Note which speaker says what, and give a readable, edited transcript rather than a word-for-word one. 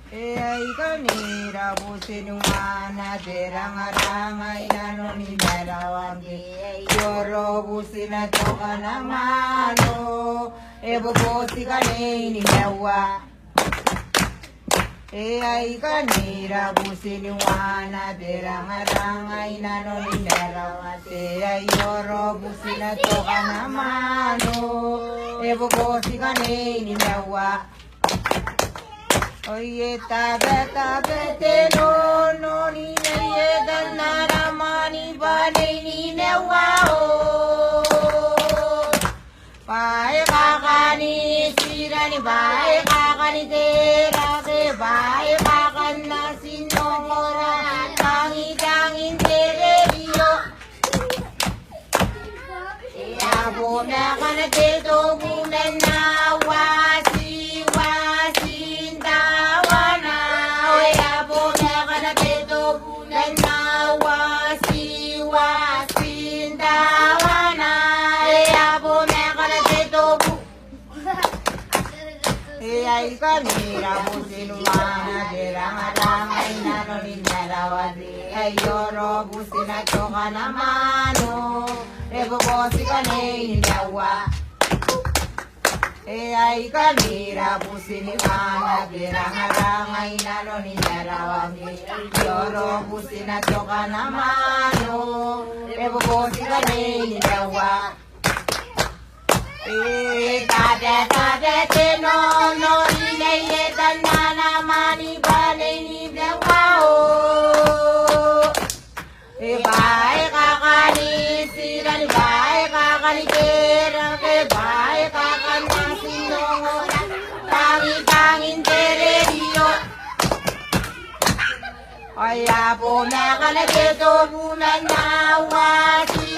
Speaker 1: Ikanira businumana teranga-ranga inano ni merawangi Yoro busina tokana mano Ebo bosi kane ni mewa Ikanira businumana teranga-ranga inano ni merawangi Yoro busina tokana mano Ebo bosi kane ni mewa Oye tabe te no ni ye danara mani bane ni ne wao Bae kakani sirani bae kakani tera ke bae kakana sinongora tangi tangin tere dio Ya bona kana te to bumena wasi Ikanira businumana teranga-ranga inano ni merawati Yoro busina tokana mano Ebo bosi kane ni mewa Ikanira businumana teranga-ranga inano ni merawati Yoro busina tokana mano Ebo bosi kane ni mewa Tate no ile danana mani bale ni bewao Bae kakani siran bae kakani tera ke bae kakana sinongo tangi tangin tere dio Aya bona kana te to bumana wasi